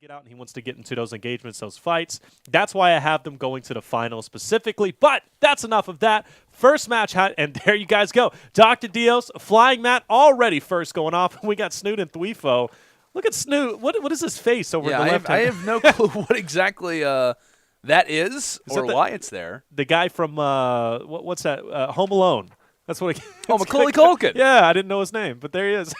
get out and he wants to get into those engagements, those fights. That's why I have them going to the final specifically. But that's enough of that. First match, and there you guys go. DrDios FlyingMat already first going off. We got Snood and Thwifo. Look at Snood. What is his face over the left hand? I have no clue what exactly that is or why it's there. The guy from, what's that, Home Alone. That's what. Macaulay Culkin. Yeah, I didn't know his name, but there he is.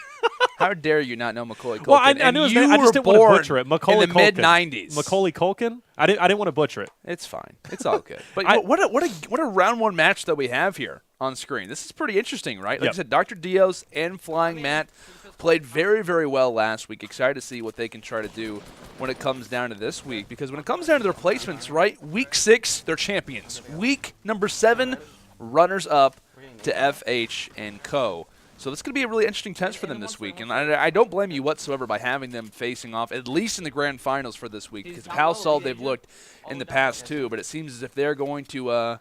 How dare you not know Macaulay Culkin? Well, I knew his name. I just didn't want to butcher it. Macaulay in the Culkin. mid-'90s. Macaulay Culkin. I didn't want to butcher it. It's fine. It's all good. But what a round one match that we have here on screen. This is pretty interesting, right? Like I said, DrDios and FlyingMat played very, very well last week. Excited to see what they can try to do when it comes down to this week. Because when it comes down to their placements, right? Week 6, they're champions. Week number 7, runners-up to FH and Co. So this is going to be a really interesting test for them this week. And I don't blame you whatsoever by having them facing off, at least in the grand finals for this week, because of how solid they've looked in the past, too. But it seems as if they're going to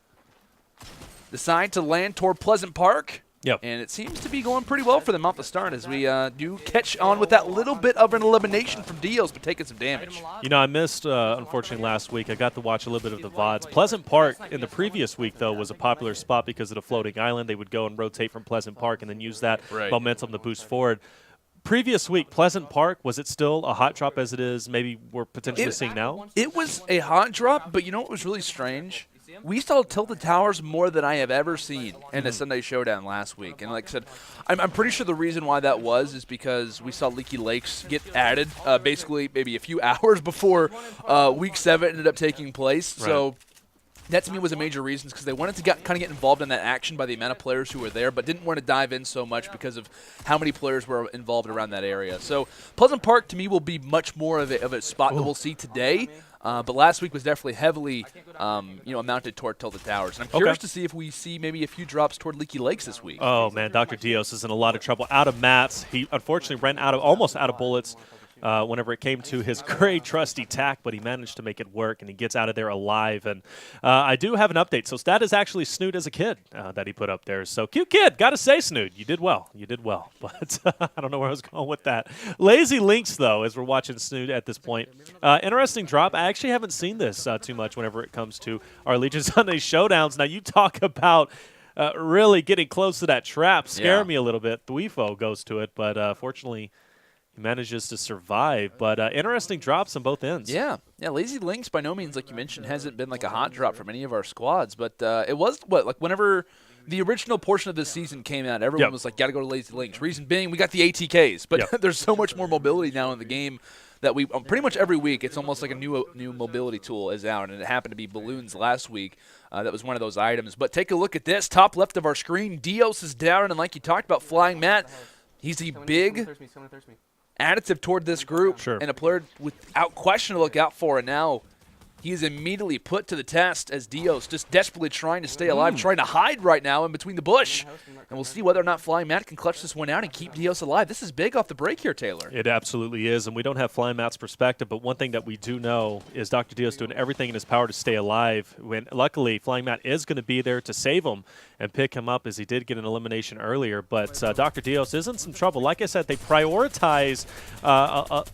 decide to land toward Pleasant Park. Yep. And it seems to be going pretty well for them off the start as we do catch on with that little bit of an elimination from Dios, but taking some damage. You know, I missed, unfortunately, last week. I got to watch a little bit of the VODs. Pleasant Park in the previous week, though, was a popular spot because of the floating island. They would go and rotate from Pleasant Park and then use that momentum to boost forward. Previous week, Pleasant Park, was it still a hot drop as it is maybe we're potentially seeing now? It was a hot drop, but you know what was really strange? We saw Tilted Towers more than I have ever seen in a Sunday Showdown last week. And like I said, I'm pretty sure the reason why that was is because we saw Leaky Lakes get added basically maybe a few hours before Week 7 ended up taking place. Right. So that to me was a major reason because they wanted to kind of get involved in that action by the amount of players who were there, but didn't want to dive in so much because of how many players were involved around that area. So Pleasant Park to me will be much more of a spot that we'll see today. But last week was definitely heavily, mounted toward Tilted Towers. And I'm curious to see if we see maybe a few drops toward Leaky Lakes this week. Oh, man, DrDios is in a lot of trouble. Out of mats. He unfortunately ran almost out of bullets whenever it came to his great trusty tack, but he managed to make it work, and he gets out of there alive. And I do have an update. So that is actually Snood as a kid that he put up there. So cute kid. Got to say, Snood, you did well. You did well. But I don't know where I was going with that. Lazy Lynx, though, as we're watching Snood at this point. Interesting drop. I actually haven't seen this too much whenever it comes to our Legion Sunday Showdowns. Now, you talk about really getting close to that trap. Scare me a little bit. Thwifo goes to it, but fortunately he manages to survive. But interesting drops on both ends. Yeah, Lazy Lynx by no means, like you mentioned, hasn't been like a hot drop from any of our squads. But it was, whenever the original portion of this season came out, everyone was like, got to go to Lazy Lynx. Reason being, we got the ATKs. But there's so much more mobility now in the game that we pretty much every week, it's almost like a new mobility tool is out. And it happened to be balloons last week. That was one of those items. But take a look at this. Top left of our screen, Dios is down. And like you talked about, FlyingMat, he's a big additive toward this group and a player without question to look out for. And now he is immediately put to the test as Dios just desperately trying to stay alive, trying to hide right now in between the bush. And we'll see whether or not FlyingMat can clutch this one out and keep Dios alive. This is big off the break here, Taylor. It absolutely is, and we don't have FlyingMat's perspective, but one thing that we do know is DrDios doing everything in his power to stay alive. When luckily, FlyingMat is going to be there to save him and pick him up, as he did get an elimination earlier. But DrDios is in some trouble. Like I said, they prioritize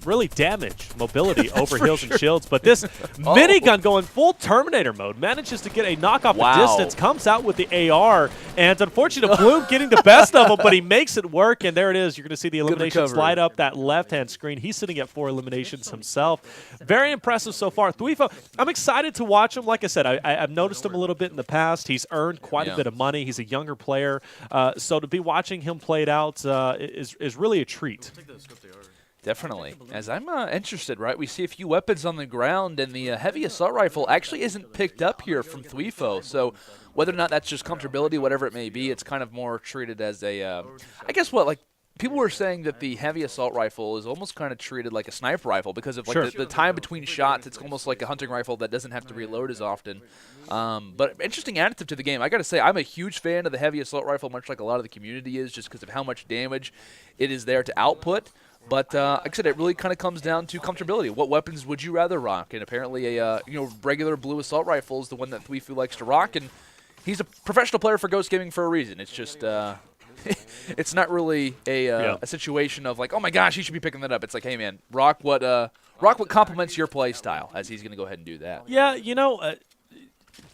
really damage, mobility over heals and shields. But this minigun going full Terminator mode manages to get a knock off the distance, comes out with the AR, and unfortunately, Bloom getting the best of him, but he makes it work, and there it is. You're going to see the elimination slide up that left-hand screen. He's sitting at 4 eliminations himself. Very impressive so far. Thwifo, I'm excited to watch him. Like I said, I've noticed him a little bit in the past. He's earned quite a bit of money. He's a younger player, so to be watching him play it out is really a treat. Definitely. As I'm interested, right, we see a few weapons on the ground, and the heavy assault rifle actually isn't picked up here from Thwifo. So whether or not that's just comfortability, whatever it may be, it's kind of more treated as a, I guess people were saying that the heavy assault rifle is almost kind of treated like a sniper rifle because of the time between shots. It's almost like a hunting rifle that doesn't have to reload as often. But interesting additive to the game. I got to say, I'm a huge fan of the heavy assault rifle, much like a lot of the community is, just because of how much damage it is there to output. But like I said, it really kind of comes down to comfortability. What weapons would you rather rock? And apparently a regular blue assault rifle is the one that Thwifo likes to rock, and he's a professional player for Ghost Gaming for a reason. It's just it's not really a situation of like, oh my gosh, he should be picking that up. It's like, hey man, rock what Rock, what complements your play style as he's going to go ahead and do that? Yeah,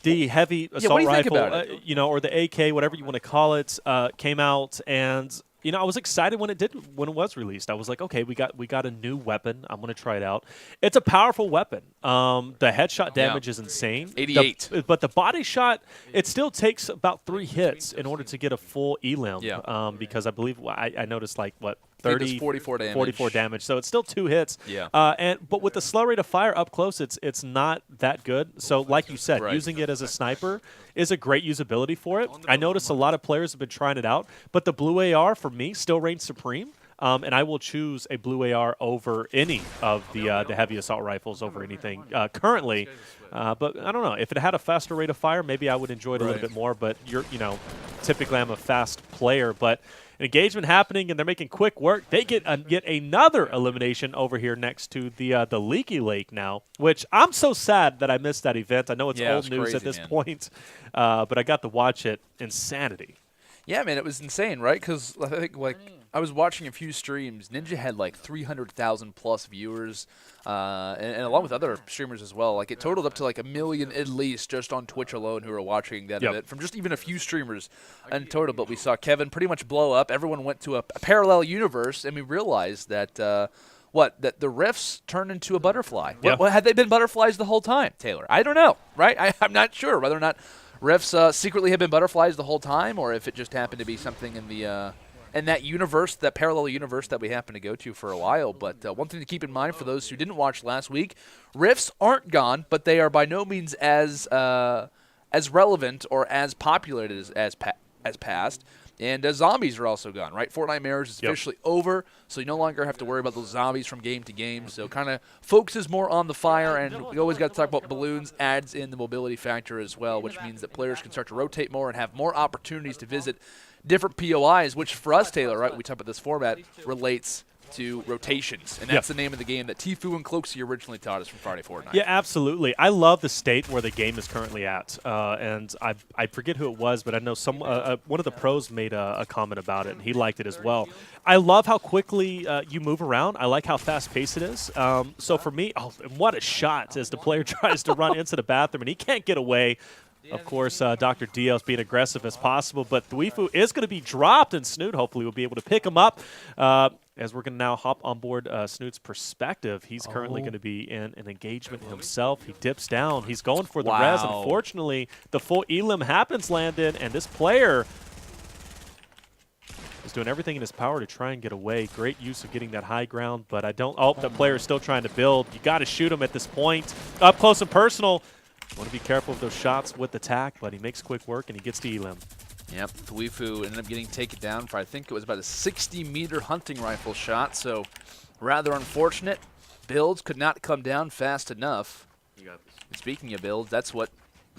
the heavy assault rifle, or the AK, whatever you want to call it, came out, and I was excited when it was released. I was like, okay, we got a new weapon. I'm going to try it out. It's a powerful weapon. The headshot damage is insane. 88. But the body shot, it still takes about 3 hits in order to get a full elim. Yeah. Because I believe I noticed 44 damage. 44 damage. So it's still 2 hits. Yeah. But with the slow rate of fire up close, it's not that good. So like you said, using it as a sniper is a great usability for it. I noticed a lot of players have been trying it out, but the blue AR for me still reigns supreme. And I will choose a blue AR over any of the heavy assault rifles over anything currently. But I don't know. If it had a faster rate of fire, maybe I would enjoy it a little bit more. But typically I'm a fast player. But engagement happening, and they're making quick work. They get yet another elimination over here next to the Leaky Lake now, which I'm so sad that I missed that event. I know it's old news crazy, at this point, but I got to watch it. Insanity. Yeah, man, it was insane, right? Because I think I was watching a few streams. Ninja had 300,000 plus viewers, and along with other streamers as well. It totaled up to 1 million at least just on Twitch alone who were watching that event from just even a few streamers in total. But we saw Kevin pretty much blow up. Everyone went to a parallel universe, and we realized that that the rifts turned into a butterfly. Yeah. What, had they been butterflies the whole time, Taylor? I don't know, right? I'm not sure whether or not rifts secretly have been butterflies the whole time, or if it just happened to be something in the in that universe, that parallel universe that we happen to go to for a while. But one thing to keep in mind for those who didn't watch last week, rifts aren't gone, but they are by no means as relevant or as populated as past. And zombies are also gone, right? Fortnite Marriage is officially over, so you no longer have to worry about those zombies from game to game. So kind of focuses more on the fire, and we always got to talk about balloons, adds in the mobility factor as well, which means that players can start to rotate more and have more opportunities to visit different POIs, which for us, Taylor, right, we talk about this format, relates to rotations, and that's the name of the game that Thwifo and Cloaksy originally taught us from Friday Fortnite. Yeah, absolutely. I love the state where the game is currently at, and I forget who it was, but I know one of the pros made a comment about it, and he liked it as well. I love how quickly you move around. I like how fast-paced it is. So for me, what a shot as the player tries to run into the bathroom, and he can't get away. Of course, DrDios being aggressive as possible, but Thwifo is going to be dropped, and Snood hopefully will be able to pick him up. As we're going to now hop on board Snood's perspective, he's currently going to be in an engagement himself. He dips down. He's going for the res. Unfortunately, the full elim happens, Landon, and this player is doing everything in his power to try and get away. Great use of getting that high ground, but I don't – oh, the player is still trying to build. You got to shoot him at this point. Up close and personal. Want to be careful of those shots with the tack, but he makes quick work, and he gets the elim. Yep, Thwifo ended up getting taken down for, I think it was about a 60-meter hunting rifle shot, so rather unfortunate. Builds could not come down fast enough. And speaking of builds, that's what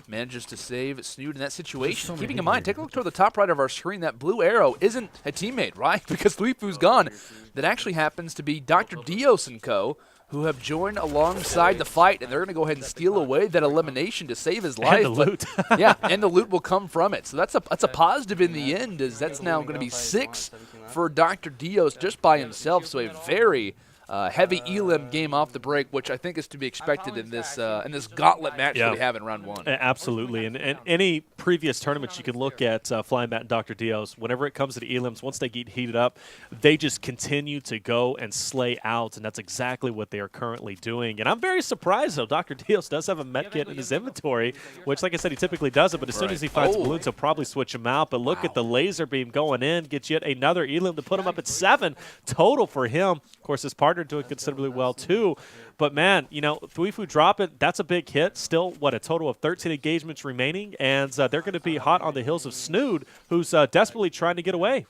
manages to save Snood in that situation. Keeping in mind, take a look toward the top right of our screen. That blue arrow isn't a teammate, right? Because Thwifo's gone. That actually happens to be DrDios and co., who have joined alongside the fight, and they're going to go ahead and steal away that elimination to save his life. And the loot. Yeah, and the loot will come from it. So that's a positive in the end, as that's now going to be 6 for DrDios just by himself. So a very heavy elim game off the break, which I think is to be expected in this gauntlet match that we have in round 1. Absolutely, and any previous tournaments you can look at FlyingMat and DrDios, whenever it comes to the elims, once they get heated up, they just continue to go and slay out, and that's exactly what they are currently doing. And I'm very surprised, though. DrDios does have a med kit in his inventory, which, like I said, he typically doesn't, but as soon as he finds balloons, he'll probably switch them out. But look at the laser beam going in, gets yet another elim to put him up at 7 total for him. Of course, his partner doing considerably well too, but man, Thwifo dropping, that's a big hit. Still, a total of 13 engagements remaining, and they're going to be hot on the heels of Snood, who's desperately trying to get away.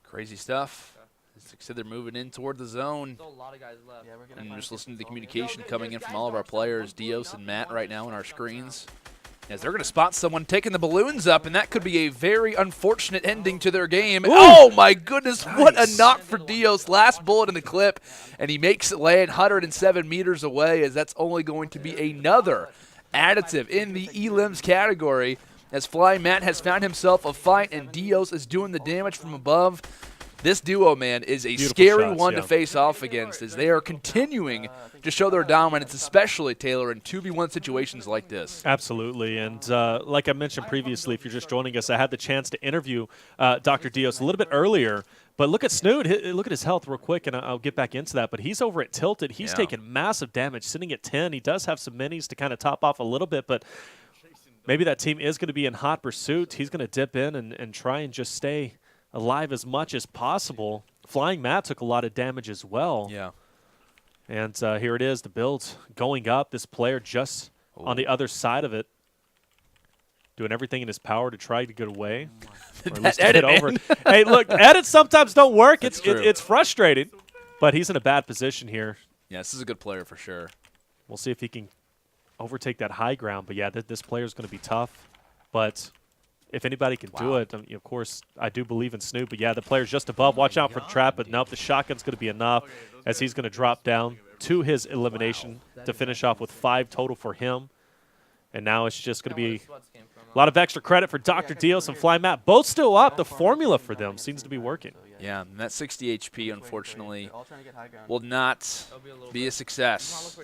Crazy stuff. As I said, they're moving in toward the zone. And just listening to the communication coming in from all of our players, Dios and Matt right now on our screens. As they're going to spot someone taking the balloons up, and that could be a very unfortunate ending to their game. Ooh. Oh, my goodness, nice. What a knock for Dios. Last bullet in the clip, and he makes it land 107 meters away, as that's only going to be another additive in the elims category, as FlyingMat has found himself a fight, and Dios is doing the damage from above. This duo, man, is a Beautiful scary shots, one yeah. to face off against as they are continuing to show their dominance, especially, Taylor, in 2v1 situations like this. Absolutely. And like I mentioned previously, if you're just joining us, I had the chance to interview DrDios a little bit earlier. But look at Snood. Look at his health real quick, and I'll get back into that. But he's over at Tilted. He's taking massive damage, sitting at 10. He does have some minis to kind of top off a little bit, but maybe that team is going to be in hot pursuit. He's going to dip in and try and just stay alive as much as possible. FlyingMat took a lot of damage as well. Yeah. And here it is, the build going up. This player just on the other side of it, doing everything in his power to try to get away. Or at least get it over. Hey, look, edits sometimes don't work. It's frustrating, but he's in a bad position here. Yeah, this is a good player for sure. We'll see if he can overtake that high ground. But, yeah, this player is going to be tough. But if anybody can do it, of course, I do believe in Snood. But, yeah, the player's just above. Watch out for the trap. But, nope, the shotgun's going to be enough as he's going to drop down to his elimination to finish off with 5 total for him. And now it's just going to be a lot of extra credit for DrDios and FlyingMat. Both still up. The formula for them seems to be working. Yeah, and that 60 HP, unfortunately, will not be a success.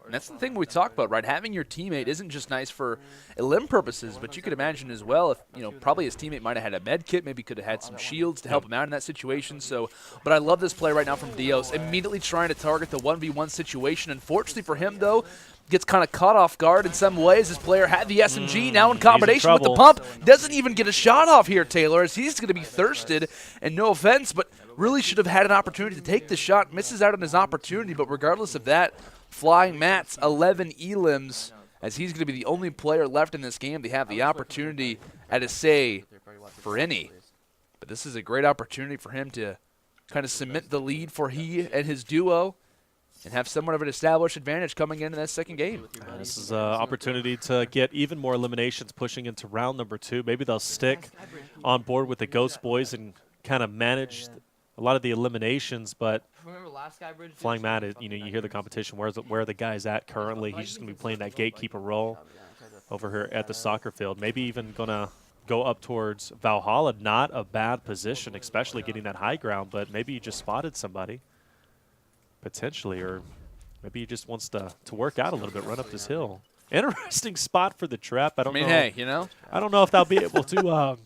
And that's the thing we talk about, right? Having your teammate isn't just nice for elim purposes, but you could imagine as well if, probably his teammate might have had a med kit, maybe could have had some shields to help him out in that situation. So, but I love this play right now from Dios, immediately trying to target the 1v1 situation. Unfortunately for him, though, gets kind of caught off guard in some ways. This player had the SMG, now in combination with the pump. Doesn't even get a shot off here, Taylor, as he's going to be thirsted. And no offense, but really should have had an opportunity to take the shot. Misses out on his opportunity, but regardless of that, FlyingMat's 11 elims, as he's going to be the only player left in this game to have the opportunity at a say for any. But this is a great opportunity for him to kind of cement the lead for he and his duo and have somewhat of an established advantage coming into that second game. This is an opportunity to get even more eliminations pushing into round number 2. Maybe they'll stick on board with the Ghost Boys and kind of manage a lot of the eliminations, but FlyingMat, you hear the competition. Where are the guys at currently? He's just going to be playing that gatekeeper role over here at the soccer field. Maybe even going to go up towards Valhalla. Not a bad position, especially getting that high ground, but maybe he just spotted somebody. Potentially, or maybe he just wants to work out a little bit, run up this hill. Interesting spot for the trap. I mean, hey, I don't know if they'll be able to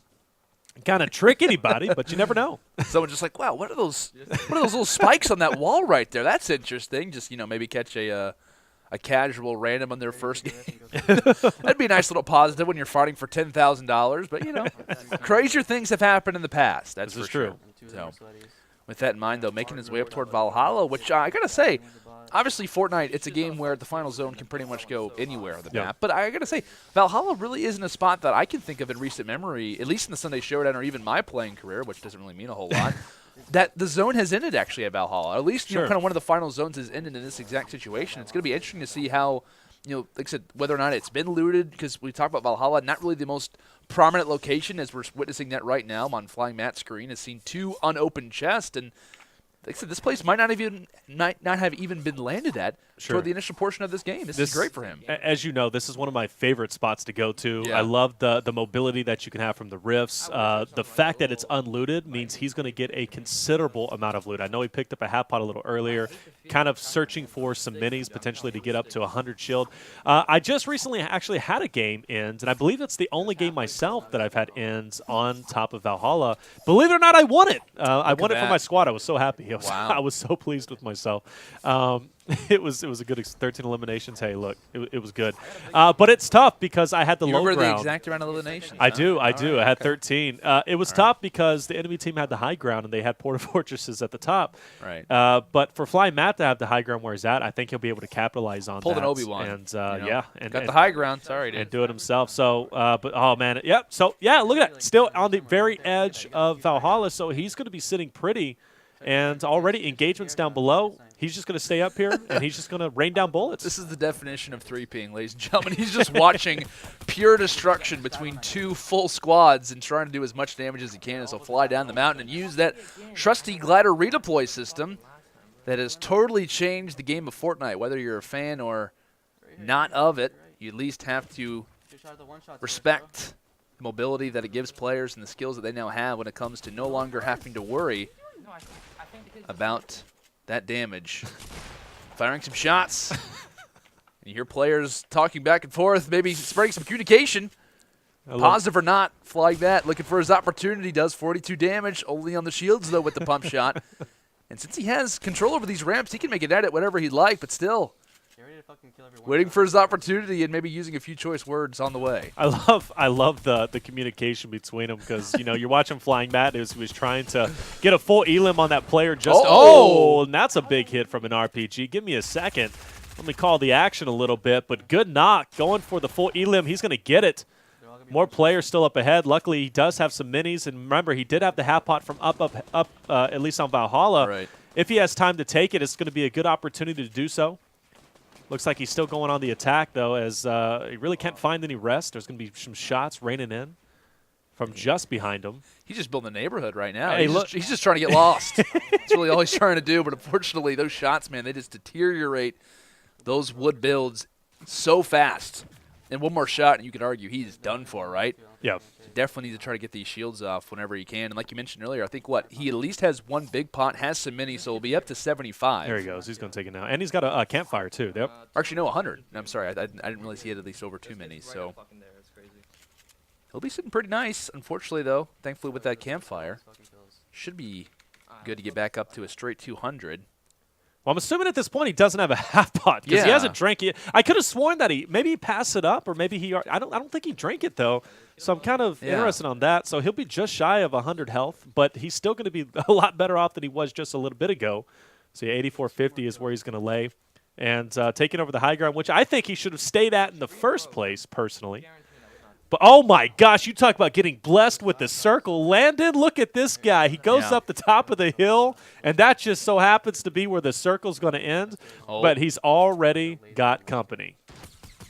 kind of trick anybody, but you never know. Someone just like, wow, what are those little spikes on that wall right there? That's interesting. Just maybe catch a casual random on their first game. That'd be a nice little positive when you're fighting for $10,000. But crazier things have happened in the past. That's for sure. So, with that in mind, though, making his way up toward Valhalla, which I got to say, obviously Fortnite, it's a game where the final zone can pretty much go anywhere on the map. But I got to say, Valhalla really isn't a spot that I can think of in recent memory, at least in the Sunday Showdown or even my playing career, which doesn't really mean a whole lot, that the zone has ended actually at Valhalla. At least, kind of one of the final zones has ended in this exact situation. It's going to be interesting to see how, like I said, whether or not it's been looted, because we talk about Valhalla, not really the most prominent location, as we're witnessing that right now on FlyingMat's screen, has seen 2 unopened chests, and like I said, this place might not have even been landed at toward the initial portion of this game. This is great for him. As you know, this is one of my favorite spots to go to. Yeah. I love the mobility that you can have from the rifts. The fact that it's unlooted means he's going to get a considerable amount of loot. I know he picked up a half pot a little earlier, kind of searching for some minis potentially to get up to 100 shield. I just recently actually had a game end, and I believe it's the only game myself that I've had ends on top of Valhalla. Believe it or not, I won it. I won it for my squad. I was so happy. I was so pleased with myself. It was a good 13 eliminations. Hey, look, it was good. But it's tough because I had the low ground. You remember the exact amount of eliminations? I do. I had 13. It was tough because the enemy team had the high ground and they had porta fortresses at the top. Right. But for FlyingMat to have the high ground where he's at, I think he'll be able to capitalize on Pulled that. an Obi-Wan. And got the high ground. Sorry, dude. And do it himself. So, but oh man, yep. So yeah, look at that. Still on the very edge of Valhalla. So he's going to be sitting pretty. And already engagements down below. He's just going to stay up here, and he's just going to rain down bullets. This is the definition of 3Ping, ladies and gentlemen. He's just watching pure destruction between 2 full squads and trying to do as much damage as he can as he'll fly down the mountain and use that trusty glider redeploy system that has totally changed the game of Fortnite. Whether you're a fan or not of it, you at least have to respect mobility that it gives players and the skills that they now have when it comes to no longer having to worry about that damage. Firing some shots. And you hear players talking back and forth, maybe spreading some communication. Positive or not, FlyingMat looking for his opportunity, does 42 damage, only on the shields, though, with the pump shot. And since he has control over these ramps, he can make it at it whatever he'd like, but still waiting for his opportunity and maybe using a few choice words on the way. I love the communication between them because, you know, you're watching FlyingMat who was trying to get a full elim on that player. And that's a big hit from an RPG. Give me a second. Let me call the action a little bit, but good knock. Going for the full elim. He's going to get it. More players still up ahead. Luckily, he does have some minis. And remember, he did have the half pot from up, at least on Valhalla. Right. If he has time to take it, it's going to be a good opportunity to do so. Looks like he's still going on the attack, though, as he really can't find any rest. There's going to be some shots raining in from just behind him. He's just building a neighborhood right now. Hey, he's just trying to get lost. That's really all he's trying to do. But unfortunately, those shots, man, they just deteriorate those wood builds so fast. And one more shot, and you could argue he's done for, right? Yeah. Definitely need to try to get these shields off whenever he can. And like you mentioned earlier, I think he at least has one big pot, has some minis, so he'll be up to 75. There he goes. He's going to take it now. And he's got a campfire, too. Yep. Actually, no, 100. I'm sorry. I didn't realize he had at least over 2 minis. So he'll be sitting pretty nice. Unfortunately, though, thankfully with that campfire, should be good to get back up to a straight 200. Well, I'm assuming at this point he doesn't have a half pot because he hasn't drank it. I could have sworn that maybe he passed it up or maybe he – I don't think he drank it, though. So I'm kind of interested on that. So he'll be just shy of 100 health, but he's still going to be a lot better off than he was just a little bit ago. So 8450 is where he's going to lay. And taking over the high ground, which I think he should have stayed at in the first place, personally. But, oh, my gosh, you talk about getting blessed with the circle. Landon, look at this guy. He goes up the top of the hill, and that just so happens to be where the circle's going to end. But he's already got company.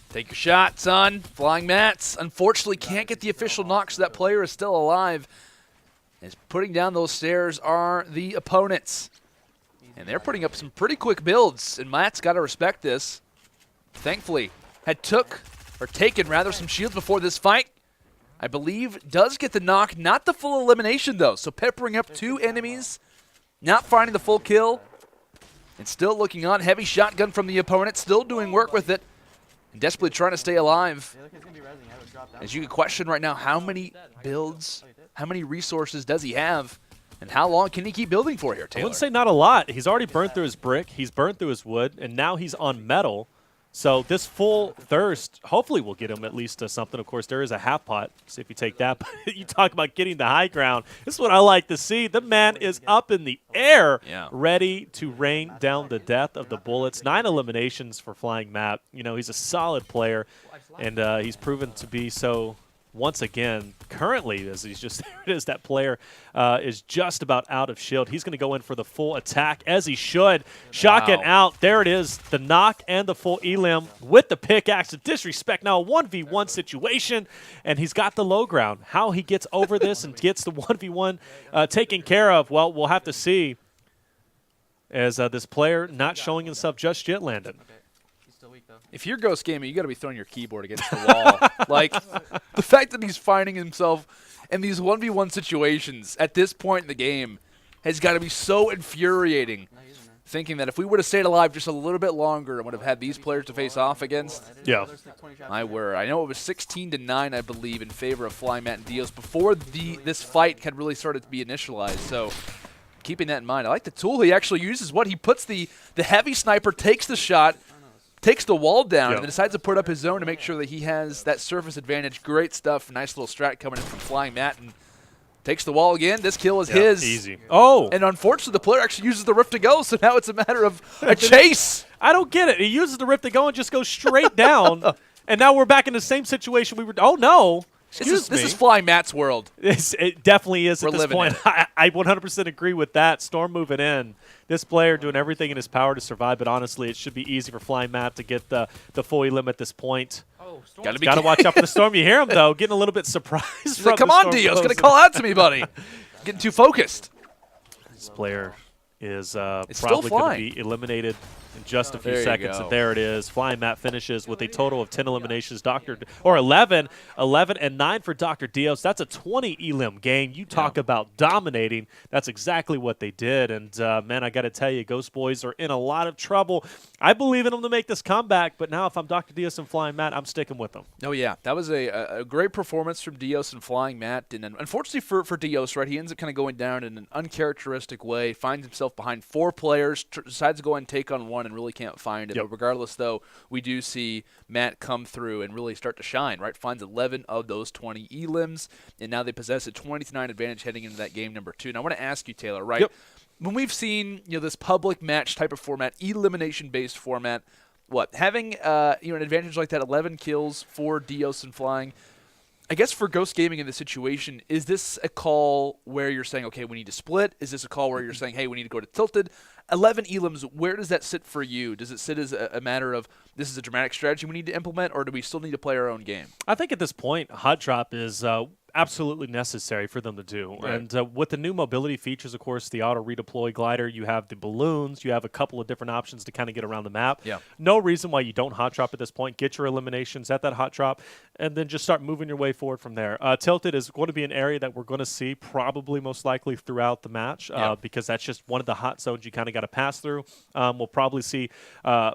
Take your shot, son. FlyingMat, unfortunately, can't get the official knock, so that player is still alive. As putting down those stairs are the opponents. And they're putting up some pretty quick builds, and Matt's got to respect this. Thankfully, had taken some shields before this fight. I believe does get the knock, not the full elimination, though. So peppering up 2 enemies, not finding the full kill, and still looking on. Heavy shotgun from the opponent, still doing work with it. And desperately trying to stay alive. As you can question right now, how many builds, how many resources does he have, and how long can he keep building for here, Taylor? I wouldn't say not a lot. He's already burned through his brick. He's burned through his wood, and now he's on metal. So this full thirst hopefully will get him at least to something. Of course, there is a half pot. See if you take that. But you talk about getting the high ground. This is what I like to see. The man is up in the air, ready to rain down the death of the bullets. 9 eliminations for FlyingMat. You know, he's a solid player, and he's proven to be so once again, currently, as he's just there it is, that player is just about out of shield. He's going to go in for the full attack, as he should. Shotgun out. There it is, the knock and the full elim with the pickaxe. To disrespect now a 1v1 situation, and he's got the low ground. How he gets over this and gets the 1v1 taken care of, well, we'll have to see, as this player not showing himself just yet, Landon. If you're Ghost Gaming, you got to be throwing your keyboard against the wall. Like, the fact that he's finding himself in these 1v1 situations at this point in the game has got to be so infuriating. Thinking that if we would have stayed alive just a little bit longer and would have had these players to face off against, my word. I know it was 16-9, I believe, in favor of FlyingMat and Dios before this fight had really started to be initialized. So, keeping that in mind, I like the tool he actually uses. He puts the heavy sniper, takes the shot, takes the wall down, and then decides to put up his zone to make sure that he has that surface advantage. Great stuff. Nice little strat coming in from FlyingMat, and takes the wall again. This kill is his. Easy. Oh. And unfortunately, the player actually uses the rift to go, so now it's a matter of a chase. I don't get it. He uses the rift to go and just goes straight down, and now we're back in the same situation we were. Oh, no. This is FlyingMat's world. It definitely is at this point. I 100% agree with that. Storm moving in. This player doing everything in his power to survive, but honestly, it should be easy for FlyingMat to get the full elim at this point. Got to watch out for the Storm. You hear him, though, getting a little bit surprised. From come on, Dio. It's going to call out to me, buddy. Getting too focused. This player is probably going to be eliminated in just a few There you seconds. go. And there it is. FlyingMat finishes with a total of 10 eliminations. 11 and 9 for DrDios. That's a 20 elim game. You talk about dominating. That's exactly what they did. And, man, I got to tell you, Ghost Boys are in a lot of trouble. I believe in them to make this comeback, but now if I'm DrDios and FlyingMat, I'm sticking with them. Oh, yeah. That was a great performance from Dios and FlyingMat. And unfortunately for Dios, right, he ends up kind of going down in an uncharacteristic way, finds himself behind 4 players, decides to go and take on 1 and really can't find it. Yep. But regardless, though, we do see Matt come through and really start to shine, right? Finds 11 of those 20 elims, and now they possess a 20-9 advantage heading into that game number 2. Now, I want to ask you, Taylor, right? Yep. When we've seen this public match type of format, elimination-based format, having an advantage like that, 11 kills for Dios and Flying, I guess for Ghost Gaming in this situation, is this a call where you're saying, okay, we need to split? Is this a call where you're saying, hey, we need to go to Tilted? 11 elims, where does that sit for you? Does it sit as a matter of this is a dramatic strategy we need to implement, or do we still need to play our own game? I think at this point, Hot Drop is absolutely necessary for them to do. Right. And with the new mobility features, of course, the auto redeploy glider, you have the balloons, you have a couple of different options to kind of get around the map. Yeah. No reason why you don't hot drop at this point. Get your eliminations at that hot drop, and then just start moving your way forward from there. Tilted is going to be an area that we're going to see probably most likely throughout the match because that's just one of the hot zones you kind of got to pass through. We'll probably see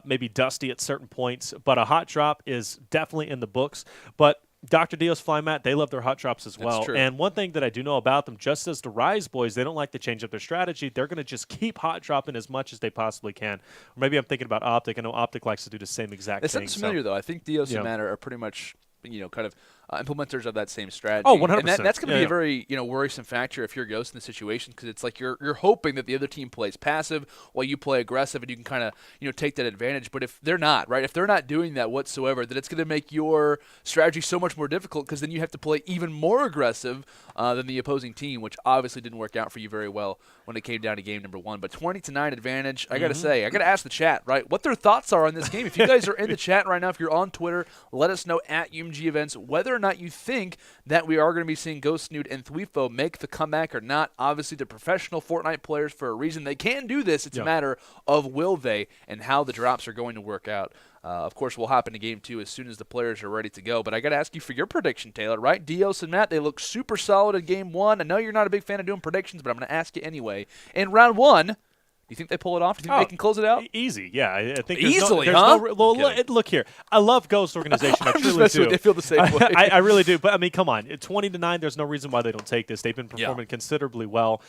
maybe Dusty at certain points, but a hot drop is definitely in the books. But DrDios FlyingMat, they love their hot drops as well. True. And one thing that I do know about them, just as the Rise boys, they don't like to change up their strategy. They're going to just keep hot dropping as much as they possibly can. Or maybe I'm thinking about Optic. I know Optic likes to do the same exact It thing. sounds familiar, though. I think Dios and Matt are pretty much kind of implementers of that same strategy. Oh, 100%. And that's going to be a very worrisome factor if you're Ghost in the situation, because it's like you're hoping that the other team plays passive while you play aggressive, and you can kind of take that advantage. But if they're not, right, if they're not doing that whatsoever, then it's going to make your strategy so much more difficult, because then you have to play even more aggressive than the opposing team, which obviously didn't work out for you very well when it came down to game number 1. But 20-9 advantage, I got to say, I got to ask the chat, right, what their thoughts are on this game. If you guys are in the chat right now, if you're on Twitter, let us know at UMG Events whether or not you think that we are going to be seeing Ghost, Snood, and Thwifo make the comeback or not. Obviously, they're professional Fortnite players for a reason. They can do this. It's a matter of will they and how the drops are going to work out. Of course, we'll hop into Game 2 as soon as the players are ready to go. But I got to ask you for your prediction, Taylor, right? Dios and Matt, they look super solid in Game 1. I know you're not a big fan of doing predictions, but I'm going to ask you anyway. In Round 1, do you think they pull it off? Do you think they can close it out? Easy, yeah. I think easily, there's huh? Look here. I love Ghost Organization. I truly do. I feel the same way. I really do. But, I mean, come on. 20-9, there's no reason why they don't take this. They've been performing considerably well.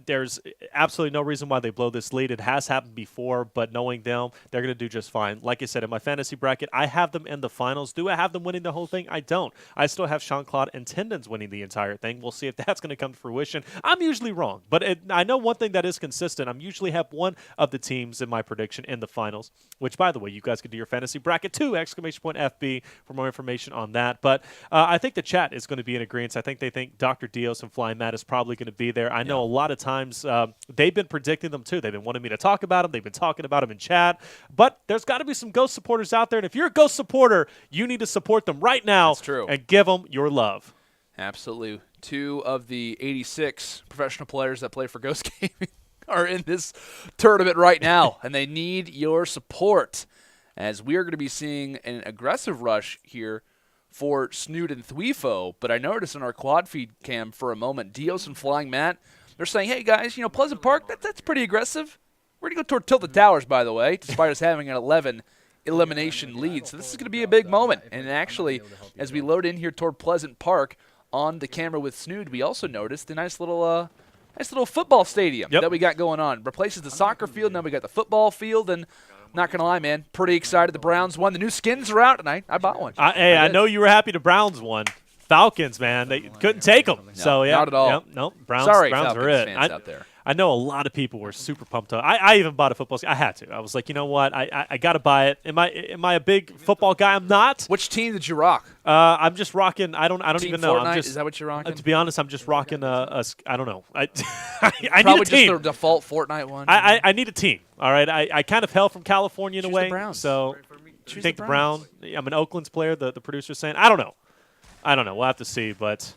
There's absolutely no reason why they blow this lead. It has happened before, but knowing them, they're going to do just fine. Like I said, in my fantasy bracket, I have them in the finals. Do I have them winning the whole thing? I don't. I still have Jean-Claude and Tendons winning the entire thing. We'll see if that's going to come to fruition. I'm usually wrong, but I know one thing that is consistent. I'm usually have one of the teams in my prediction in the finals, which, by the way, you guys can do your fantasy bracket too, !FB for more information on that. But I think the chat is going to be in agreement. I think they think DrDios and FlyingMat is probably going to be there. I know a lot of times they've been predicting them too. They've been wanting me to talk about them. They've been talking about them in chat. But there's got to be some Ghost supporters out there, and if you're a Ghost supporter, you need to support them right now. That's true. And give them your love. Absolutely. 2 of the 86 professional players that play for Ghost Gaming are in this tournament right now, and they need your support, as we are going to be seeing an aggressive rush here for Snood and Thwifo. But I noticed in our quad feed cam for a moment, Dios and FlyingMat, they're saying, hey guys, Pleasant Park, that's pretty aggressive. We're going to go toward Tilted Towers, by the way, despite us having an 11 elimination lead. So this is going to be a big moment. And actually, as we load in here toward Pleasant Park on the camera with Snood, we also noticed a nice little football stadium that we got going on. Replaces the soccer field. Now we got the football field. And not going to lie, man, pretty excited. The Browns won. The new skins are out, and I bought one. I know you were happy the Browns won. Falcons, man, they couldn't take them. No, so, yeah. Not at all. Yep, nope. Browns Sorry, are Falcons it. fans out there. I know a lot of people were super pumped up. I even bought a football skin. I had to. I was like, you know what? I got to buy it. Am I a big football guy? I'm not. Which team did you rock? I'm just rocking. I don't team even know. Fortnite? I'm just, is that what you're rocking? To be honest, I'm just rocking I don't know. I Probably need a team. just the default Fortnite one. I need a team. All right. I kind of hail from California in Choose a way. the Browns. So Choose take the the Brown. I'm an Oakland's player. The producer's saying. I don't know. We'll have to see. But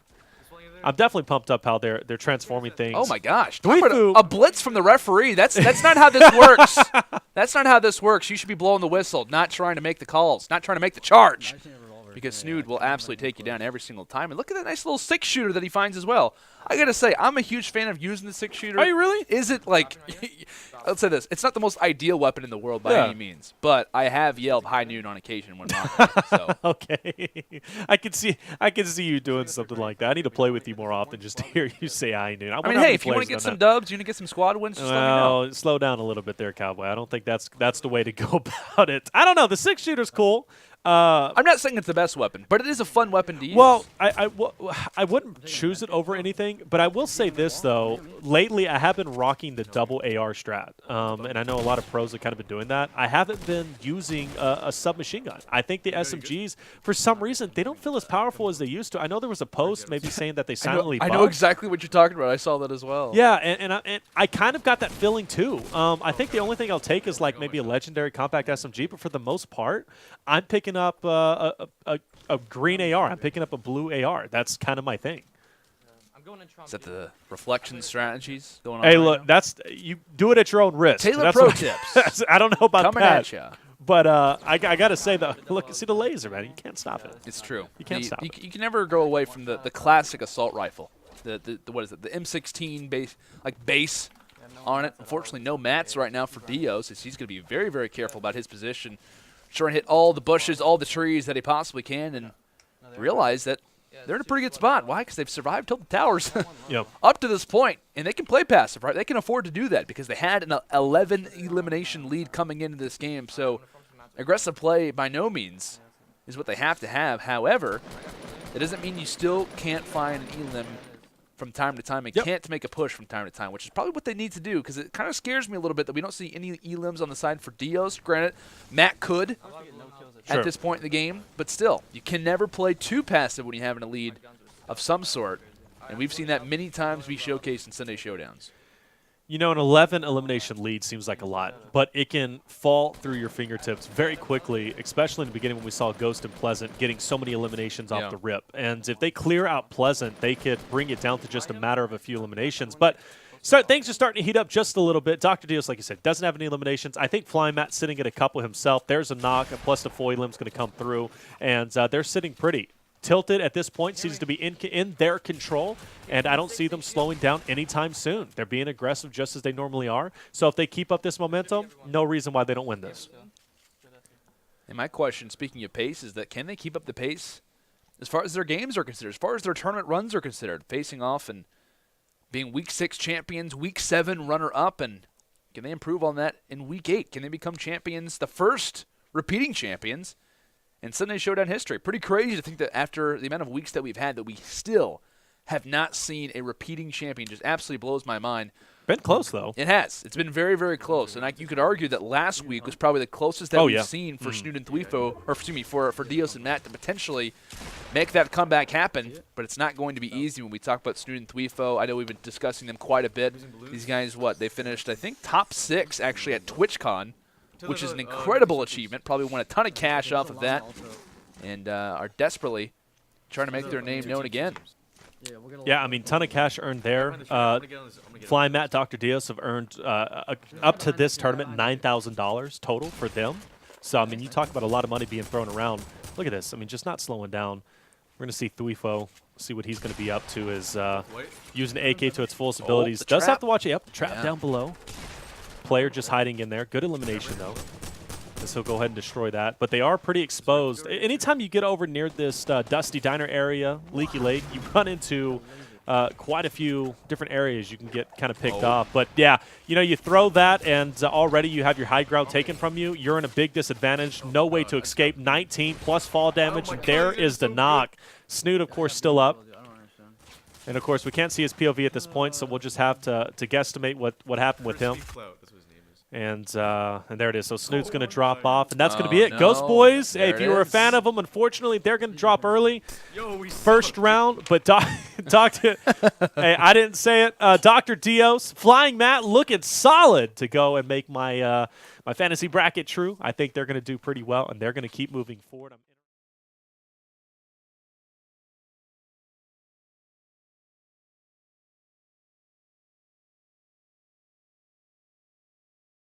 I'm definitely pumped up how they're transforming things. Oh my gosh! Talk about a blitz from the referee. That's not how this works. That's not how this works. You should be blowing the whistle, not trying to make the calls, not trying to make the charge. Because Snood will absolutely take you down every single time. And look at that nice little 6-shooter that he finds as well. I got to say, I'm a huge fan of using the 6-shooter. Are you really? Is it like, let's say this, it's not the most ideal weapon in the world by any means, but I have yelled high noon on occasion when rocking it. So. Okay. I can see you doing something like that. I need to play with you more often just to hear you say high noon. I mean, hey, if you want to get some dubs, you want to get some squad wins, just let me know. Slow down a little bit there, Cowboy. I don't think that's the way to go about it. I don't know. The 6-shooter's cool. I'm not saying it's the best weapon, but it is a fun weapon to use. Well, I wouldn't choose it over anything, but I will say this, though. Lately, I have been rocking the double AR strat, and I know a lot of pros have kind of been doing that. I haven't been using a submachine gun. I think the SMGs, for some reason, they don't feel as powerful as they used to. I know there was a post maybe saying that they silently I know exactly what you're talking about. I saw that as well. Yeah, and I kind of got that feeling, too. I think the only thing I'll take is like maybe a legendary compact SMG, but for the most part, I'm picking up a green AR. I'm picking up a blue AR. That's kind of my thing. Is that the reflection strategies going on? Hey, look, you do it at your own risk. Taylor pro tips. I don't know about Coming that. at you. But I got to say, look, see the laser, man. You can't stop it. It's true. You can't stop it. You can never go away from the classic assault rifle. The what is it? The M16 base on it. Unfortunately, no mats right now for Dios. He's going to be very, very careful about his position. Trying to hit all the bushes, all the trees that he possibly can, and realize that they're in a pretty good spot. Why? Because they've survived till the towers up to this point, and they can play passive, right? They can afford to do that because they had an 11 elimination lead coming into this game. So aggressive play by no means is what they have to have. However, it doesn't mean you still can't find an elim from time to time and can't make a push from time to time, which is probably what they need to do, because it kind of scares me a little bit that we don't see any elims on the side for Dios. Granted, Matt could at this point in the game, but still, you can never play too passive when you have a lead of some sort, and we've seen that many times be showcased in Sunday Showdowns. You know, an 11 elimination lead seems like a lot, but it can fall through your fingertips very quickly, especially in the beginning when we saw Ghost and Pleasant getting so many eliminations off the rip. And if they clear out Pleasant, they could bring it down to just a matter of a few eliminations. But things are starting to heat up just a little bit. DrDios, like you said, doesn't have any eliminations. I think FlyingMat sitting at a couple himself. There's a knock, plus the Foilim's going to come through, and they're sitting pretty. Tilted at this point seems to be in their control, and I don't see them slowing down anytime soon. They're being aggressive just as they normally are. So if they keep up this momentum, no reason why they don't win this. And my question, speaking of pace, is that can they keep up the pace as far as their games are considered, as far as their tournament runs are considered, facing off and being Week 6 champions, Week 7 runner-up, and can they improve on that in Week 8? Can they become champions, the first repeating champions in Sunday Showdown history? Pretty crazy to think that after the amount of weeks that we've had that we still have not seen a repeating champion. Just absolutely blows my mind. Been close, though. It has. It's been very, very close. And you could argue that last week was probably the closest that we've seen for Snood and Thwifo, or excuse me, for Dios and Matt to potentially make that comeback happen. But it's not going to be easy when we talk about Snood and Thwifo. I know we've been discussing them quite a bit. These guys, they finished, I think, top 6 actually at TwitchCon, which is an incredible achievement. Probably won a ton of cash off of that, and are desperately trying to make their name known again. Yeah, I mean, ton of cash earned there. FlyingMat, DrDios have earned, up to this tournament, $9,000 total for them. So, I mean, you talk about a lot of money being thrown around. Look at this. I mean, just not slowing down. We're going to see Thwifo, see what he's going to be up to, is using the AK to its fullest abilities. Does have to watch it. Yep, the trap down below. Player just hiding in there. Good elimination, though. So he'll go ahead and destroy that. But they are pretty exposed. Anytime you get over near this Dusty Diner area, Leaky Lake, you run into quite a few different areas you can get kind of picked off. But, yeah, you know, you throw that and already you have your high ground taken from you. You're in a big disadvantage. No way to escape. 19 plus fall damage. And there is the knock. Snood, of course, still up. And, of course, we can't see his POV at this point, so we'll just have to guesstimate what happened with him. And there it is. So Snood's going to drop off, and that's going to be it. No. Ghost Boys, hey, if you were a fan of them, unfortunately, they're going to drop early. First round, but hey, I didn't say it. DrDios, FlyingMat looking solid to go and make my fantasy bracket true. I think they're going to do pretty well, and they're going to keep moving forward.